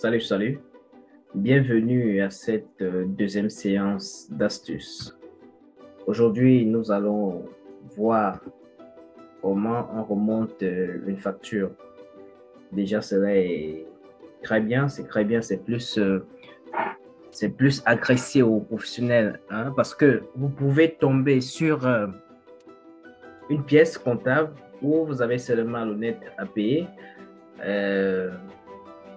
Salut, salut. Bienvenue à cette deuxième séance d'astuces. Aujourd'hui, nous allons voir comment on remonte une facture. Déjà, cela est très bien, c'est plus agressé aux professionnels, hein, parce que vous pouvez tomber sur une pièce comptable où vous avez seulement l'honnête à payer.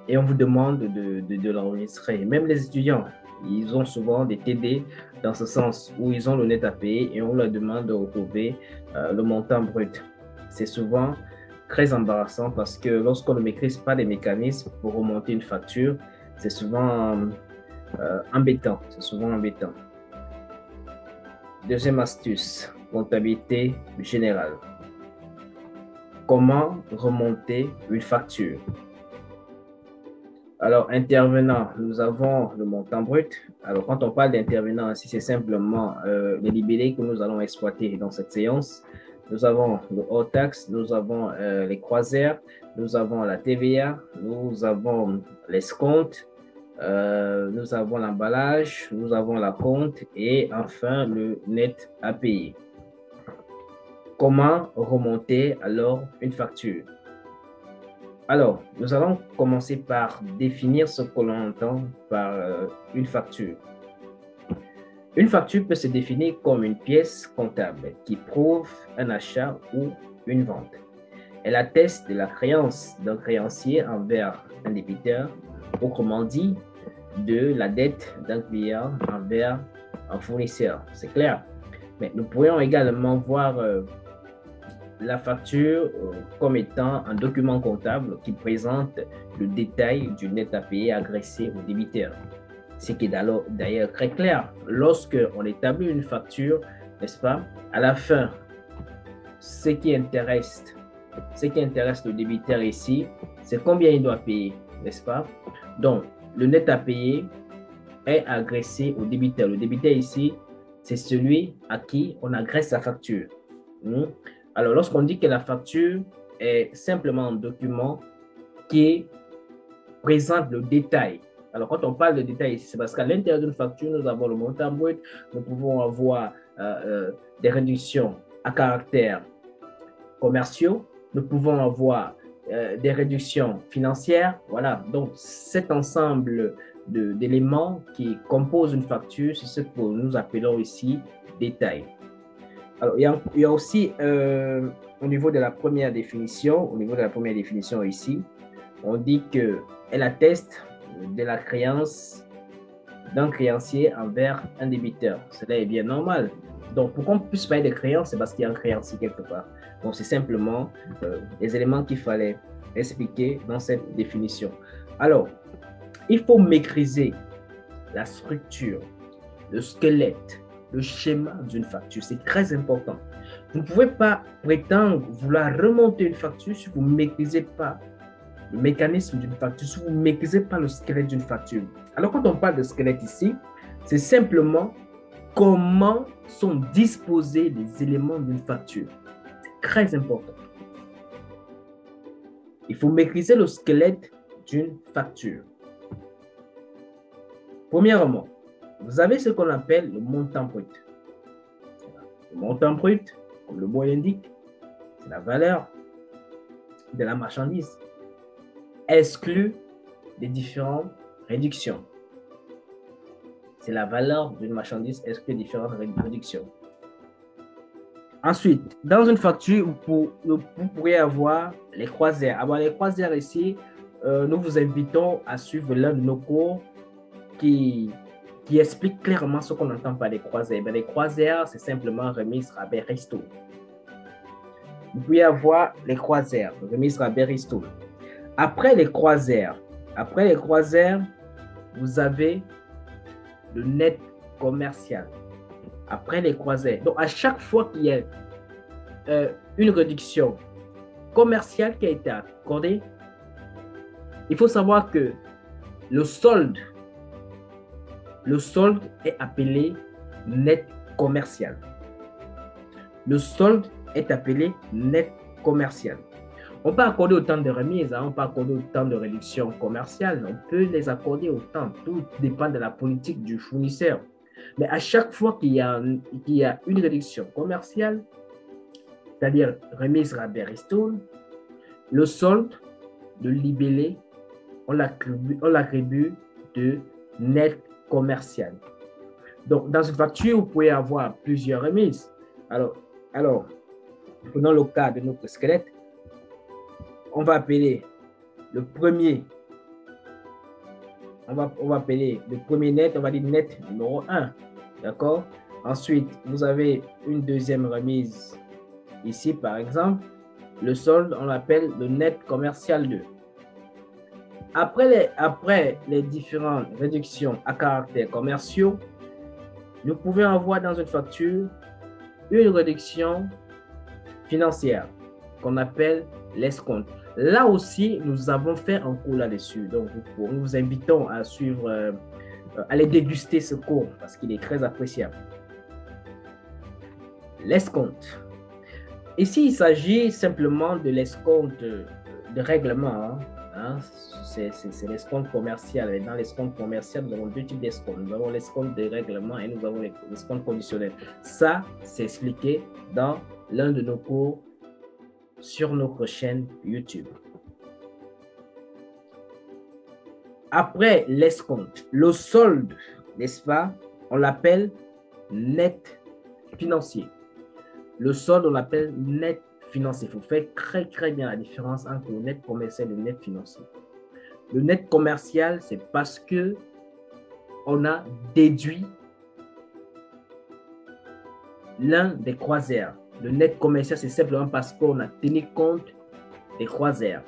Et on vous demande de l'enregistrer. Même les étudiants, ils ont souvent des TD dans ce sens où ils ont le net à payer et on leur demande de retrouver le montant brut. C'est souvent très embarrassant parce que lorsqu'on ne maîtrise pas les mécanismes pour remonter une facture, c'est souvent embêtant. C'est souvent embêtant. Deuxième astuce, comptabilité générale. Comment remonter une facture? Alors, intervenant, nous avons le montant brut. Alors, quand on parle d'intervenant, ici, c'est simplement les libellés que nous allons exploiter dans cette séance. Nous avons le hors taxe, nous avons les croisières, nous avons la TVA, nous avons l'escompte, nous avons l'emballage, nous avons la compte et enfin le net à payer. Comment remonter alors une facture? Alors, nous allons commencer par définir ce que l'on entend par une facture. Une facture peut se définir comme une pièce comptable qui prouve un achat ou une vente. Elle atteste de la créance d'un créancier envers un débiteur, autrement dit, de la dette d'un client envers un fournisseur. C'est clair. Mais nous pourrions également voir la facture comme étant un document comptable qui présente le détail du net à payer adressé au débiteur. Ce qui est d'ailleurs très clair. Lorsque on établit une facture, n'est-ce pas, à la fin, ce qui intéresse le débiteur ici, c'est combien il doit payer, n'est-ce pas? Donc, le net à payer est adressé au débiteur. Le débiteur ici, c'est celui à qui on adresse la facture. Alors, lorsqu'on dit que la facture est simplement un document qui présente le détail. Alors, quand on parle de détail ici, c'est parce qu'à l'intérieur d'une facture, nous avons le montant brut, nous pouvons avoir des réductions à caractère commerciaux, nous pouvons avoir des réductions financières. Voilà, donc cet ensemble d'éléments qui composent une facture, c'est ce que nous appelons ici détail. Alors, il y a aussi, au niveau de la première définition ici, on dit qu'elle atteste de la créance d'un créancier envers un débiteur. Cela est bien normal. Donc, pour qu'on puisse parler de créance, c'est parce qu'il y a un créancier quelque part. Donc, c'est simplement les éléments qu'il fallait expliquer dans cette définition. Alors, il faut maîtriser la structure, le squelette, le schéma d'une facture. C'est très important. Vous ne pouvez pas prétendre vouloir remonter une facture si vous ne maîtrisez pas le mécanisme d'une facture, si vous ne maîtrisez pas le squelette d'une facture. Alors, quand on parle de squelette ici, c'est simplement comment sont disposés les éléments d'une facture. C'est très important. Il faut maîtriser le squelette d'une facture. Premièrement, vous avez ce qu'on appelle le montant brut. Le montant brut, comme le mot l'indique, c'est la valeur de la marchandise, exclue des différentes réductions. C'est la valeur d'une marchandise exclue des différentes réductions. Ensuite, dans une facture, vous pourriez avoir les croisières. Alors, les croisières ici, nous vous invitons à suivre l'un de nos cours qui explique clairement ce qu'on entend par les croisières. Les croisières, c'est simplement remise, rabais, resto. Vous pouvez avoir les croisières, remise, rabais, resto. Après les croisières, vous avez le net commercial. Après les croisières. Donc, à chaque fois qu'il y a une réduction commerciale qui a été accordée, il faut savoir que le solde est appelé net commercial. Le solde est appelé net commercial. On peut accorder autant de remises, hein, on peut accorder autant de réductions commerciales, on peut les accorder autant. Tout dépend de la politique du fournisseur. Mais à chaque fois qu'il y a une réduction commerciale, c'est-à-dire remise, rabais, ristourne, le solde, le libellé, on l'attribue de net commercial. Donc, dans une facture, vous pouvez avoir plusieurs remises. Alors, prenons le cas de notre squelette. On va appeler le premier, on va appeler le premier net, on va dire net numéro 1. D'accord? Ensuite, vous avez une deuxième remise ici, par exemple. Le solde, on l'appelle le net commercial 2. Après les différentes réductions à caractère commerciaux, nous pouvons avoir dans une facture une réduction financière qu'on appelle l'escompte. Là aussi, nous avons fait un cours là-dessus. Donc, nous vous invitons à suivre, à aller déguster ce cours parce qu'il est très appréciable. L'escompte. Ici, il s'agit simplement de l'escompte de règlement. C'est l'escompte commercial. Et dans l'escompte commercial, nous avons deux types d'escompte. Nous avons l'escompte de règlement et nous avons l'escompte conditionnel. Ça, c'est expliqué dans l'un de nos cours sur notre chaîne YouTube. Après l'escompte, le solde, n'est-ce pas, on l'appelle net financier. Le solde, on l'appelle net financier. Il faut faire très bien la différence entre le net commercial et le net financier. Le net commercial, c'est parce que on a déduit l'un des croisières. Le net commercial, c'est simplement parce qu'on a tenu compte des croisières.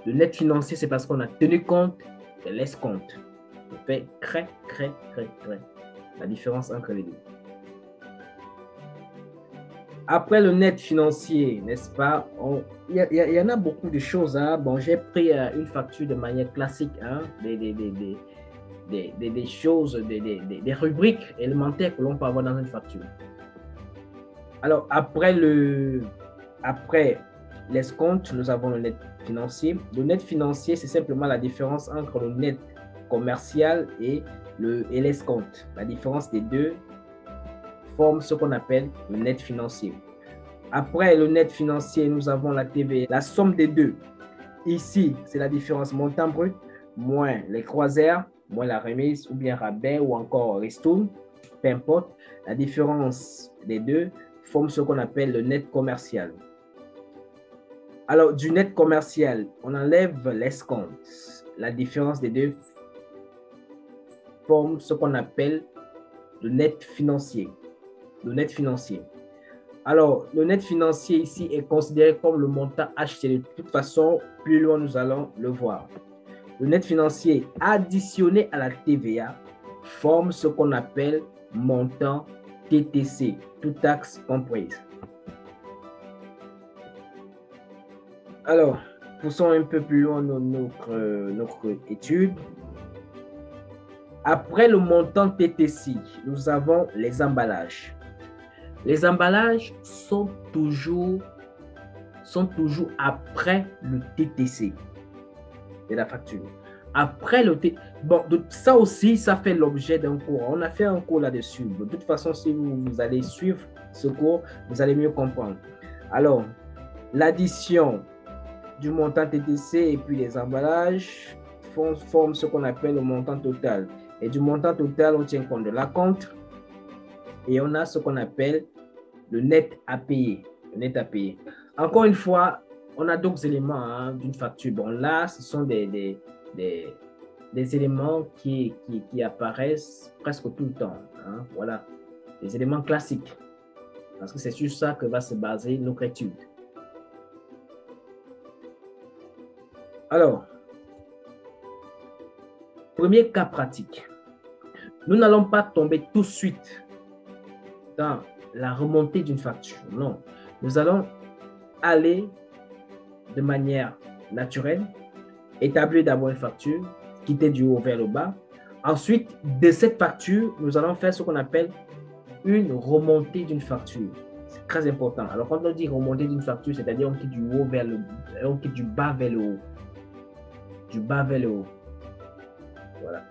Le net financier, c'est parce qu'on a tenu compte de l'escompte. On fait très la différence entre les deux. Après le net financier, n'est-ce pas, il y en a beaucoup de choses. Hein. Bon, j'ai pris une facture de manière classique, hein, des choses, des rubriques élémentaires que l'on peut avoir dans une facture. Alors, après l'escompte, nous avons le net financier. Le net financier, c'est simplement la différence entre le net commercial et l'escompte. La différence des deux forme ce qu'on appelle le net financier. Après le net financier, nous avons la TVA, la somme des deux. Ici, c'est la différence montant brut moins les croisières, moins la remise ou bien rabais ou encore ristourne, peu importe. La différence des deux forme ce qu'on appelle le net commercial. Alors, du net commercial, on enlève l'escompte. La différence des deux forme ce qu'on appelle le net financier. Le net financier. Alors, le net financier ici est considéré comme le montant acheté. De toute façon, plus loin, nous allons le voir. Le net financier additionné à la TVA forme ce qu'on appelle montant TTC, toute taxe comprise. Alors, poussons un peu plus loin notre étude. Après le montant TTC, nous avons les emballages. Les emballages sont toujours après le TTC de la facture. Après le TTC, bon, ça aussi, ça fait l'objet d'un cours. On a fait un cours là-dessus. De toute façon, si vous allez suivre ce cours, vous allez mieux comprendre. Alors, l'addition du montant TTC et puis les emballages forment ce qu'on appelle le montant total. Et du montant total, on tient compte de l'acompte et on a ce qu'on appelle le net à payer. Le net à payer. Encore une fois, on a d'autres éléments d'une facture. Bon, là, ce sont des éléments qui apparaissent presque tout le temps. Hein, voilà, des éléments classiques. Parce que c'est sur ça que va se baser notre étude. Alors, premier cas pratique. Nous n'allons pas tomber tout de suite dans la remontée d'une facture. Non. Nous allons aller de manière naturelle, établir d'abord une facture, quitter du haut vers le bas. Ensuite, de cette facture, nous allons faire ce qu'on appelle une remontée d'une facture. très important. Alors, quand on dit remonter d'une facture, c'est-à-dire on quitte du haut vers le, on quitte du bas vers le haut. Du bas vers le haut. Voilà.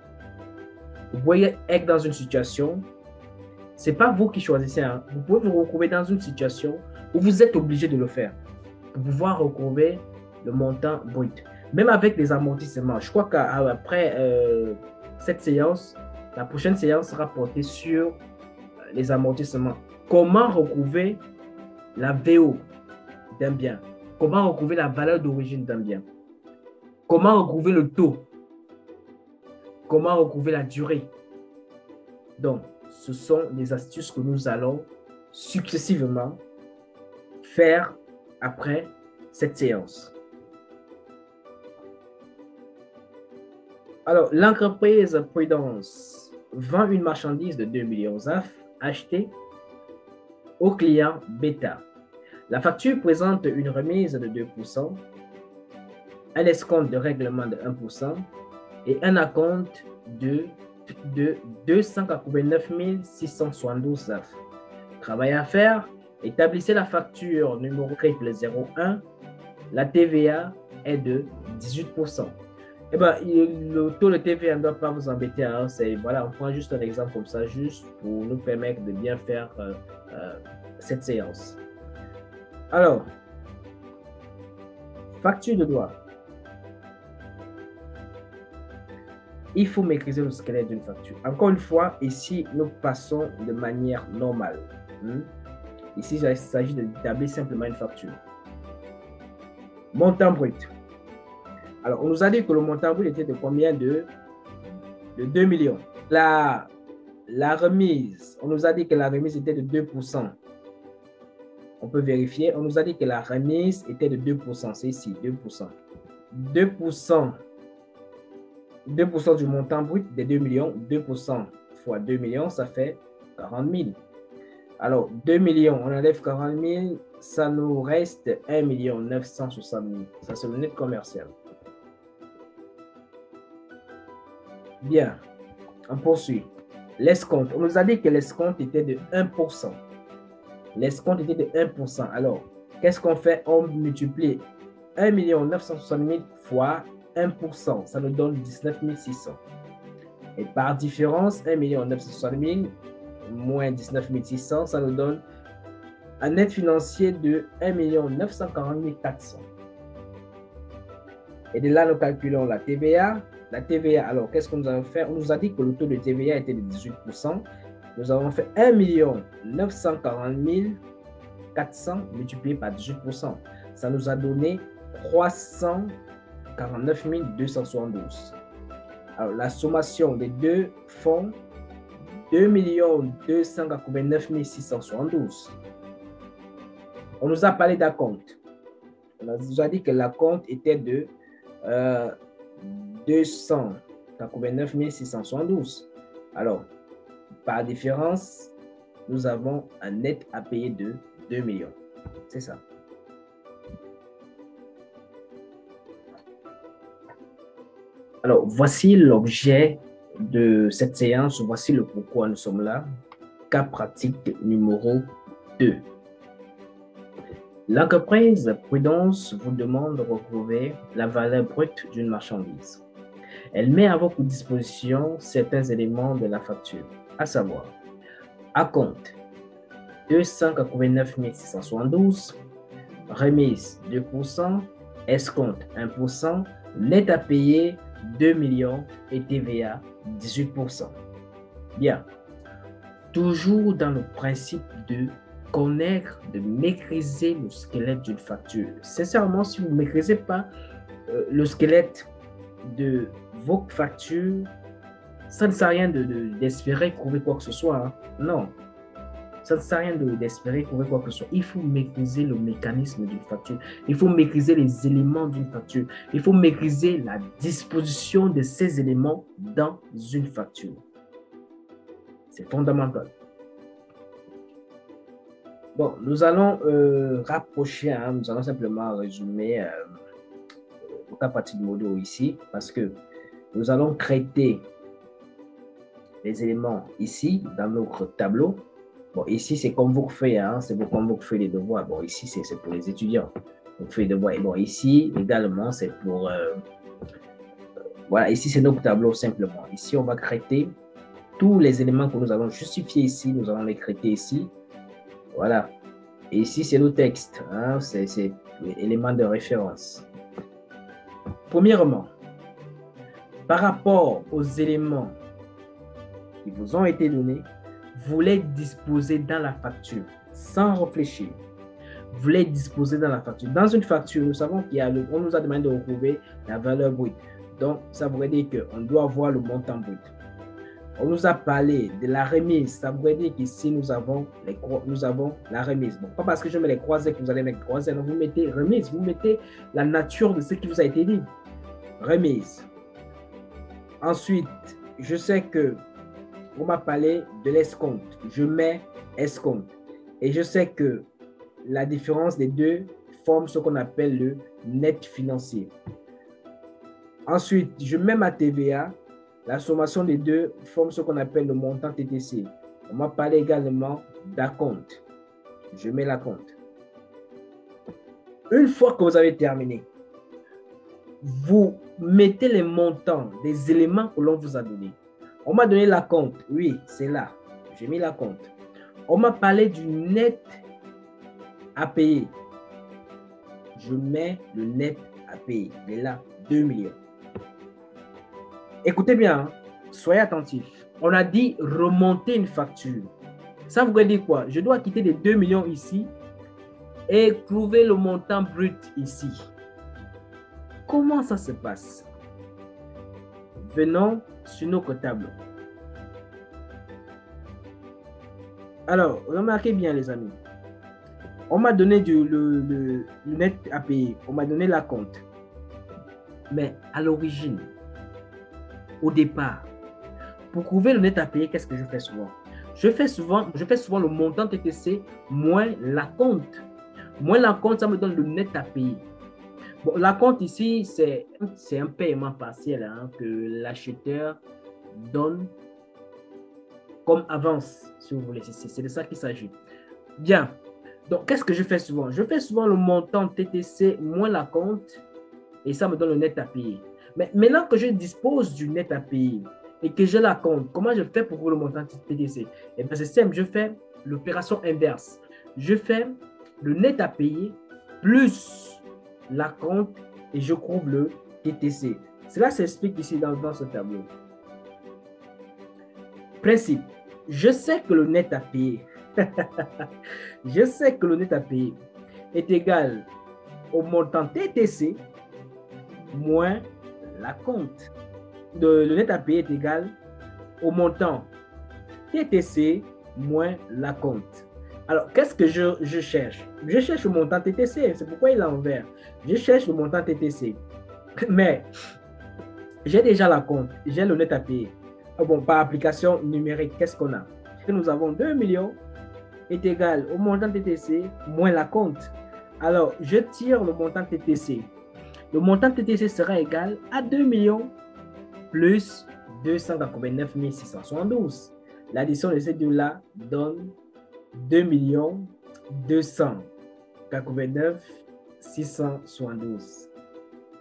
Vous voyez être dans une situation, c'est pas vous qui choisissez, hein. Vous pouvez vous retrouver dans une situation où vous êtes obligé de le faire pour pouvoir retrouver le montant brut. Même avec les amortissements, je crois qu'après cette séance, la prochaine séance sera portée sur les amortissements. Comment retrouver la VO d'un bien? Comment retrouver la valeur d'origine d'un bien? Comment retrouver le taux? Comment retrouver la durée? Donc, ce sont des astuces que nous allons successivement faire après cette séance. Alors, l'entreprise Prudence vend une marchandise de 2 millions ZAF achetée au client bêta. La facture présente une remise de 2%, un escompte de règlement de 1% et un acompte de 289 672 ZAF. Travail à faire, établissez la facture numéro 0001. La TVA est de 18%. Eh ben, le taux de TVA ne doit pas vous embêter. Hein. Voilà, on prend juste un exemple comme ça, juste pour nous permettre de bien faire cette séance. Alors, facture de droit. Il faut maîtriser le squelette d'une facture. Encore une fois, ici, nous passons de manière normale. Ici, il s'agit d'établir simplement une facture. Montant brut. Alors, on nous a dit que le montant brut était de combien? De 2 millions. La remise, on nous a dit que la remise était de 2%. On peut vérifier. On nous a dit que la remise était de 2%. C'est ici, 2%. 2% du montant brut des 2 millions. 2% fois 2 millions, ça fait 40 000. Alors, 2 millions, on enlève 40 000, ça nous reste 1 960 000. Ça, c'est le net commercial. Bien, on poursuit. L'escompte, on nous a dit que l'escompte était de 1%. L'escompte était de 1%. Alors, qu'est-ce qu'on fait? On multiplie 1 960 000 fois 1%. Ça nous donne 19 600. Et par différence, 1 960 000 moins 19 600, ça nous donne un net financier de 1 940 400. Et de là, nous calculons la TVA. La TVA, alors, qu'est-ce que nous avons fait? On nous a dit que le taux de TVA était de 18%. Nous avons fait 1 940 400 multiplié par 18%. Ça nous a donné 349 272. Alors, la sommation des deux font 2 289 672. On nous a parlé d'acompte. On nous a dit que l'acompte était de 289 672. Alors, par différence, nous avons un net à payer de 2 millions. C'est ça. Alors, voici l'objet de cette séance. Voici le pourquoi nous sommes là. Cas pratique numéro 2. L'entreprise Prudence vous demande de retrouver la valeur brute d'une marchandise. Elle met à votre disposition certains éléments de la facture, à savoir acompte 289 672, remise 2%, escompte 1%, net à payer 2 millions et TVA 18%. Bien, toujours dans le principe de connaître, de maîtriser le squelette d'une facture. Sincèrement, si vous ne maîtrisez pas le squelette de vos factures, ça ne sert à rien d'espérer trouver quoi que ce soit. Hein. Non, ça ne sert à rien d'espérer trouver quoi que ce soit. Il faut maîtriser le mécanisme d'une facture. Il faut maîtriser les éléments d'une facture. Il faut maîtriser la disposition de ces éléments dans une facture. C'est fondamental. Bon, nous allons rapprocher, hein, nous allons simplement résumer le cas pratique numéro 2 ici, parce que nous allons traiter les éléments ici dans notre tableau. Bon, ici, c'est comme vous faites, hein, c'est comme vous faites les devoirs. Bon, ici, c'est pour les étudiants. Vous faites les devoirs. Et bon, ici, également, c'est pour... voilà, ici, c'est notre tableau simplement. Ici, on va créer tous les éléments que nous allons justifier ici. Nous allons les créer ici. Voilà. Et ici, c'est le texte. Hein, c'est l'élément de référence. Premièrement, par rapport aux éléments qui vous ont été donnés, vous les disposez dans la facture sans réfléchir. Vous les disposez dans la facture. Dans une facture, nous savons qu'on nous a demandé de retrouver la valeur brute. Donc, ça voudrait dire qu'on doit avoir le montant brut. On nous a parlé de la remise. Ça voudrait dire qu'ici, nous avons la remise. Bon, pas parce que je mets les croisés que vous allez mettre croisés. Non, vous mettez remise. Vous mettez la nature de ce qui vous a été dit. Remise. Ensuite, je sais que on m'a parlé de l'escompte. Je mets escompte. Et je sais que la différence des deux forme ce qu'on appelle le net financier. Ensuite, je mets ma TVA. La sommation des deux forme ce qu'on appelle le montant TTC. On m'a parlé également d'acompte. Je mets l'acompte. Une fois que vous avez terminé, vous mettez les montants des éléments que l'on vous a donnés. On m'a donné l'acompte. Oui, c'est là. J'ai mis l'acompte. On m'a parlé du net à payer. Je mets le net à payer. Il est là, 2 millions. Écoutez bien, hein, soyez attentifs. On a dit remonter une facture. Ça voudrait dire quoi? Je dois quitter les 2 millions ici et trouver le montant brut ici. Comment ça se passe? Venons sur notre tableau. Alors, remarquez bien les amis. On m'a donné le net à payer. On m'a donné l'acompte. Mais à l'origine, au départ, pour trouver le net à payer, qu'est-ce que je fais souvent? Je fais souvent le montant TTC moins l'acompte. Moins l'acompte, ça me donne le net à payer. Bon, l'acompte ici, c'est un paiement partiel hein, que l'acheteur donne comme avance, si vous voulez. C'est de ça qu'il s'agit. Bien. Donc, qu'est-ce que je fais souvent? Je fais souvent le montant TTC moins l'acompte et ça me donne le net à payer. Mais maintenant que je dispose du net à payer et que je l'acompte, comment je fais pour le montant TTC? Eh bien, c'est simple, je fais l'opération inverse. Je fais le net à payer plus l'acompte et je trouve le TTC. Cela s'explique ici dans ce tableau. Principe. Je sais que le net à payer, je sais que le net à payer est égal au montant TTC moins l'acompte. Le net à payer est égal au montant TTC moins l'acompte. Alors, qu'est-ce que je cherche? Je cherche le montant TTC. C'est pourquoi il est en vert. Je cherche le montant TTC. Mais, j'ai déjà l'acompte. J'ai le net à payer. Bon, par application numérique, qu'est-ce qu'on a? Nous avons 2 millions est égal au montant TTC moins l'acompte. Alors, je tire le montant TTC. Le montant TTC sera égal à 2 millions plus 289 672. L'addition de ces deux-là donne 2 289 672.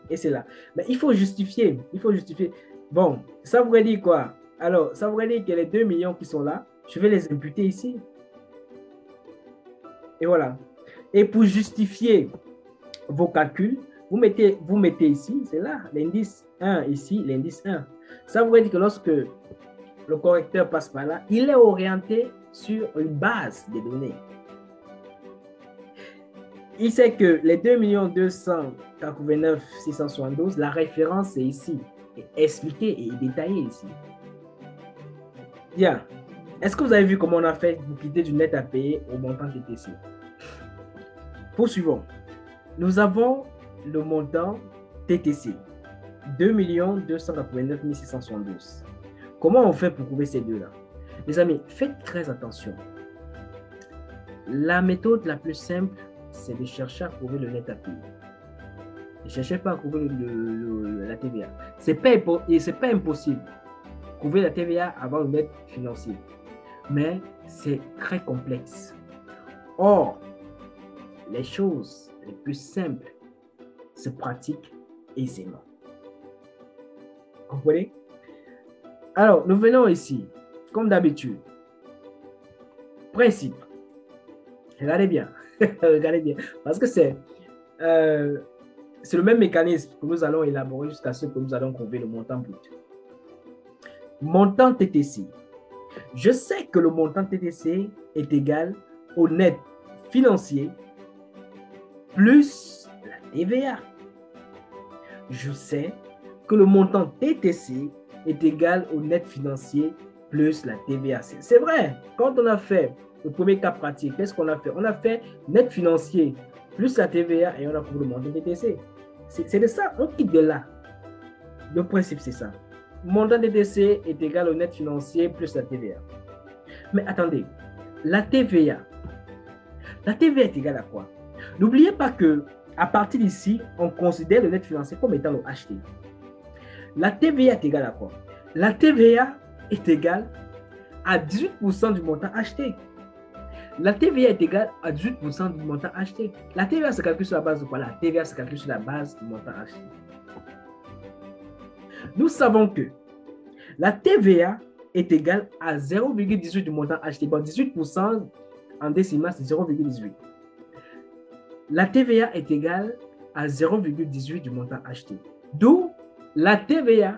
Et c'est là. Mais il faut justifier. Il faut justifier. Bon, ça voudrait dire quoi? Alors, ça voudrait dire que les 2 millions qui sont là, je vais les imputer ici. Et voilà. Et pour justifier vos calculs, vous mettez ici, c'est là, l'indice 1, ici, l'indice 1. Ça voudrait dire que lorsque le correcteur passe par là, il est orienté sur une base de données. Il sait que les 2 289 672, la référence est ici, est expliquée et détaillée ici. Bien. Est-ce que vous avez vu comment on a fait pour quitter du net à payer au montant TTC? Poursuivons. Nous avons le montant TTC, 2 289 672. Comment on fait pour trouver ces deux-là? Les amis, faites très attention. La méthode la plus simple, c'est de chercher à trouver le net à payer. Ne cherchez pas à trouver la TVA. Ce n'est pas impossible. Trouver la TVA avant le net financier. mais c'est très complexe. Or, les choses les plus simples se pratiquent aisément. Comprenez? Alors, nous venons ici, comme d'habitude. Principe. Regardez bien. Regardez bien. Parce que c'est le même mécanisme que nous allons élaborer jusqu'à ce que nous allons trouver le montant brut. Montant TTC. Je sais que le montant TTC est égal au net financier plus la TVA. Je sais que le montant TTC est égal au net financier plus la TVA. C'est vrai, quand on a fait le premier cas pratique, qu'est-ce qu'on a fait? On a fait net financier plus la TVA et on a trouvé le montant TTC. C'est de ça, on quitte de là. Le principe, c'est ça. Montant TTC est égal au net financier plus la TVA. Mais attendez, la TVA est égale à quoi? N'oubliez pas que à partir d'ici, on considère le net financier comme étant le acheté. La TVA est égale à quoi? La TVA est égale à 18% du montant acheté. La TVA est égale à 18% du montant acheté. La TVA se calcule sur la base de quoi? La TVA se calcule sur la base du montant acheté. Nous savons que la TVA est égale à 0,18 du montant acheté. Bon, 18% en décimal, c'est 0,18. La TVA est égale à 0,18 du montant acheté. D'où la TVA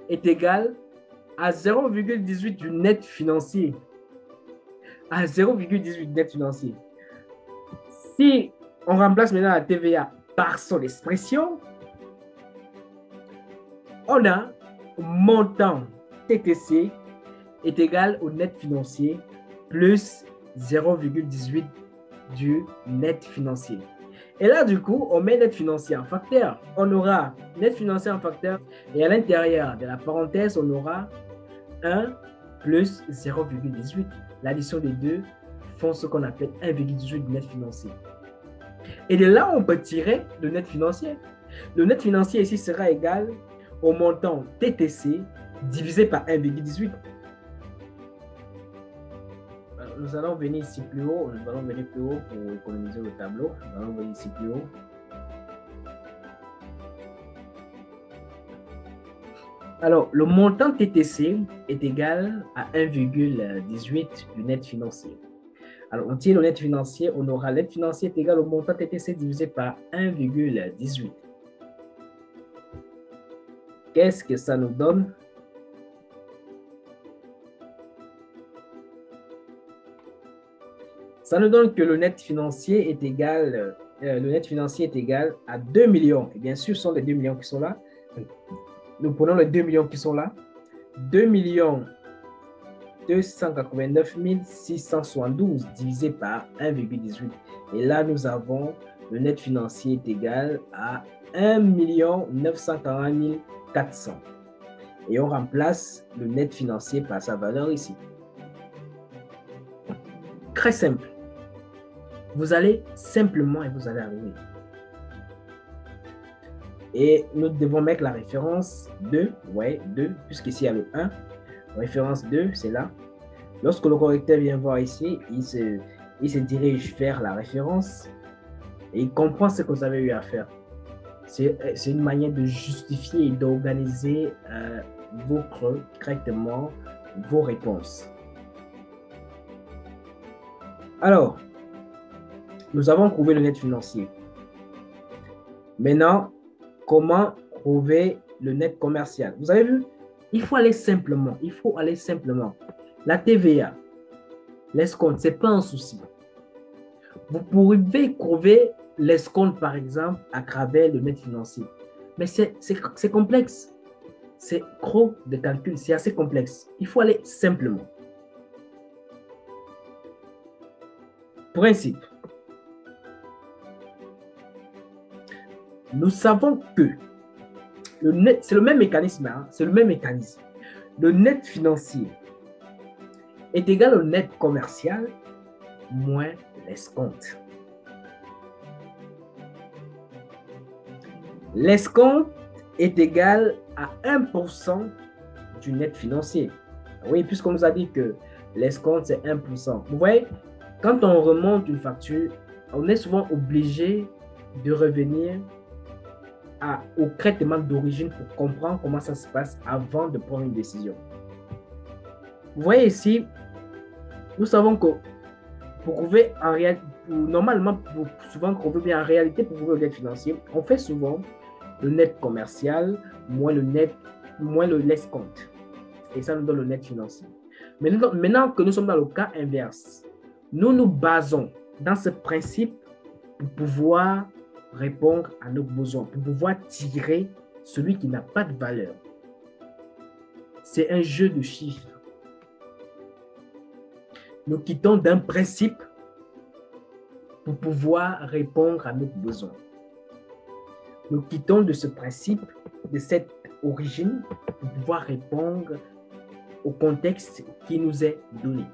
est égale à 0,18 du net financier. À 0,18 net financier. Si on remplace maintenant la TVA par son expression, on a montant TTC est égal au net financier plus 0,18 du net financier. Et là, du coup, on met net financier en facteur. On aura net financier en facteur et à l'intérieur de la parenthèse, on aura 1 plus 0,18. L'addition des deux font ce qu'on appelle 1,18 du net financier. Et de là, on peut tirer le net financier. Le net financier ici sera égal au montant TTC divisé par 1,18. Nous allons venir ici plus haut. Nous allons venir plus haut pour économiser le tableau. Nous allons venir ici plus haut. Alors, le montant TTC est égal à 1,18 du net financier. Alors, on tire le net financier. On aura le net financier est égal au montant TTC divisé par 1,18. Qu'est-ce que ça nous donne? Ça nous donne que le net financier est égal, à 2 millions. Et bien sûr, ce sont les 2 millions qui sont là. Nous prenons les 2 millions qui sont là. 2 289 672 divisé par 1,18. Et là, nous avons le net financier est égal à 1 940 400. Et on remplace le net financier par sa valeur ici. Très simple. Vous allez simplement et vous allez arriver. Et nous devons mettre la référence 2, ouais, 2, puisqu'ici il y a le 1. Référence 2, c'est là. Lorsque le correcteur vient voir ici, il se dirige vers la référence et il comprend ce que vous avez eu à faire. C'est une manière de justifier et d'organiser correctement vos réponses. Alors, nous avons trouvé le net financier. Maintenant, comment trouver le net commercial? Vous avez vu? Il faut aller simplement. Il faut aller simplement. La TVA, l'escompte, ce n'est pas un souci. Vous pouvez trouver l'escompte, par exemple, à travers le net financier. Mais c'est complexe. C'est trop de calcul. C'est assez complexe. Il faut aller simplement. Principe. Nous savons que le net, c'est le même mécanisme, hein, c'est le même mécanisme. Le net financier est égal au net commercial moins l'escompte. L'escompte est égal à 1% du net financier. Oui, puisqu'on nous a dit que l'escompte, c'est 1%. Vous voyez, quand on remonte une facture, on est souvent obligé de revenir au traitement d'origine pour comprendre comment ça se passe avant de prendre une décision. Vous voyez ici, nous savons que pour prouver en réalité, normalement, souvent qu'on veut bien en réalité, pour prouver le net financier, on fait souvent le net commercial moins le l'escompte. Et ça nous donne le net financier. Maintenant que nous sommes dans le cas inverse, nous nous basons dans ce principe pour pouvoir répondre à nos besoins, pour pouvoir tirer celui qui n'a pas de valeur. C'est un jeu de chiffres. Nous quittons d'un principe pour pouvoir répondre à nos besoins. Nous quittons de ce principe, de cette origine, pour pouvoir répondre au contexte qui nous est donné.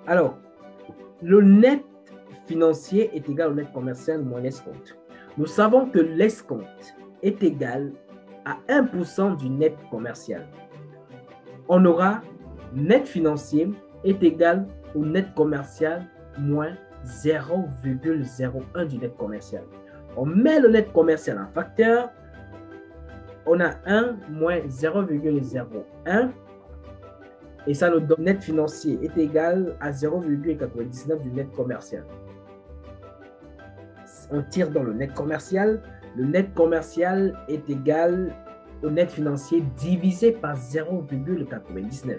Alors, le net financier est égal au net commercial moins l'escompte. Nous savons que l'escompte est égal à 1% du net commercial. On aura net financier est égal au net commercial moins 0,01 du net commercial. On met le net commercial en facteur, on a 1 moins 0,01 et ça nous donne net financier est égal à 0,99 du net commercial. On tire dans le net commercial est égal au net financier divisé par 0,99.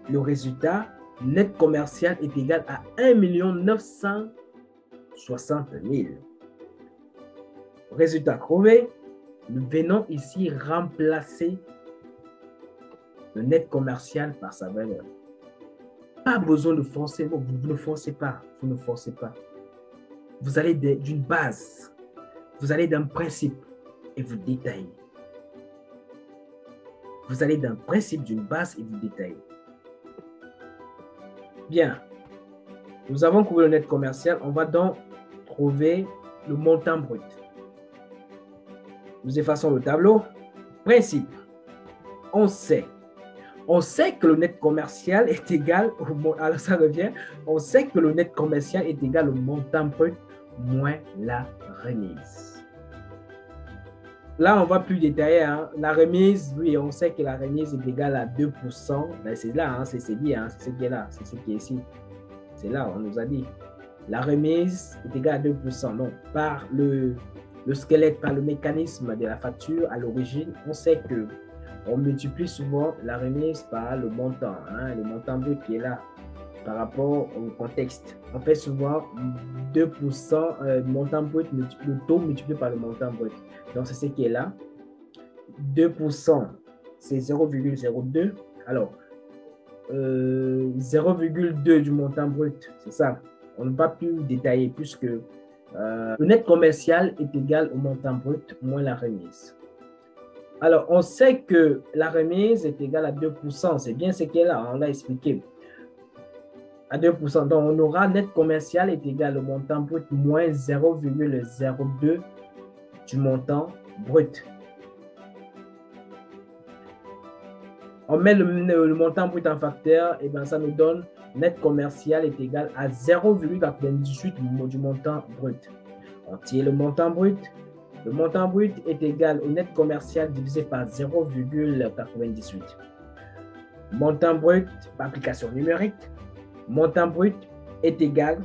Le résultat, net commercial est égal à 1 960 000. Résultat trouvé, nous venons ici remplacer le net commercial par sa valeur. Pas besoin de forcer, vous ne forcez pas, Vous allez d'une base, vous allez d'un principe et vous détaillez. Vous allez d'un principe, d'une base et vous détaillez. Bien, nous avons trouvé le net commercial, on va donc trouver le montant brut. Nous effaçons le tableau. Principe, on sait que le net commercial est égal au, alors ça revient, on sait que le net commercial est égal au montant brut moins la remise. Là, on va plus détailler. Hein. La remise, oui, on sait que la remise est égale à 2%. Ben, c'est là, hein, c'est dit, hein, c'est ce qui est là, c'est ce qui est ici. C'est là, on nous a dit. La remise est égale à 2%. Donc, par le squelette, par le mécanisme de la facture à l'origine, on sait que on multiplie souvent la remise par le montant, hein, le montant brut qui est là par rapport au contexte. On fait souvent 2% du montant brut, le taux multiplié par le montant brut. Donc, c'est ce qui est là. 2%, c'est 0,02. Alors, 0,2 du montant brut, c'est ça. On ne va plus détailler puisque le net commercial est égal au montant brut moins la remise. Alors, on sait que la remise est égale à 2%. C'est bien ce qui est là, on l'a expliqué. À 2%. Donc, on aura net commercial est égal au montant brut moins 0,02 du montant brut. On met le montant brut en facteur, et bien ça nous donne net commercial est égal à 0,98 du montant brut. On tire le montant brut. Le montant brut est égal au net commercial divisé par 0,98. Montant brut par application numérique. Montant brut est égal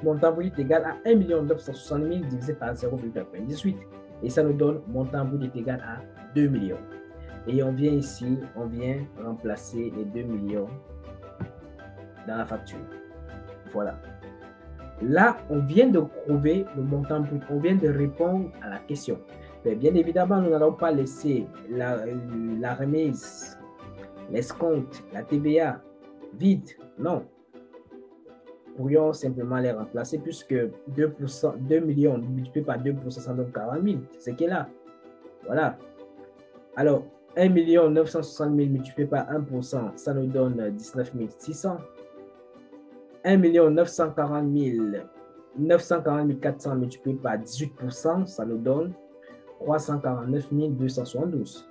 à 1 960 000 divisé par 0,98. Et ça nous donne montant brut est égal à 2 millions. Et on vient ici, on vient remplacer les 2 millions dans la facture. Voilà. Là, on vient de trouver le montant brut. On vient de répondre à la question. Mais bien évidemment, nous n'allons pas laisser la remise, l'escompte, la TVA vide. Non. Nous pourrions simplement les remplacer puisque 2 millions multiplié par 2%, ça donne 40 000. C'est ce qui est là. Voilà. Alors, 1 960 000 multiplié par 1%, ça nous donne 19 600. 1 940 400 multiplié par 18%, ça nous donne 349 272.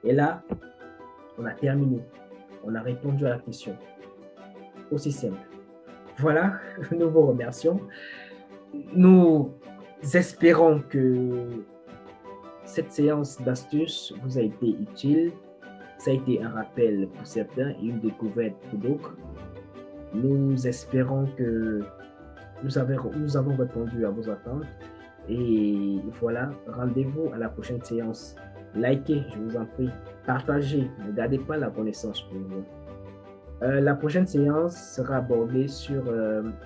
Et là, on a terminé. On a répondu à la question. Aussi simple. Voilà, nous vous remercions. Nous espérons que cette séance d'astuces vous a été utile. Ça a été un rappel pour certains et une découverte pour d'autres. Nous espérons que nous avons répondu à vos attentes. Et voilà, rendez-vous à la prochaine séance. Likez, je vous en prie. Partagez, ne gardez pas la connaissance pour vous. La prochaine séance sera abordée sur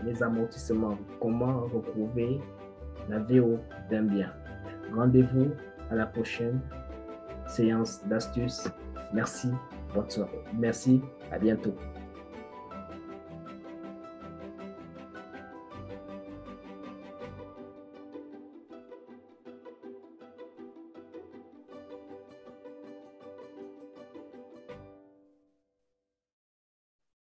les amortissements. Comment retrouver la VO d'un bien. Rendez-vous à la prochaine séance d'astuces. Merci. Bonne soirée. Merci. À bientôt.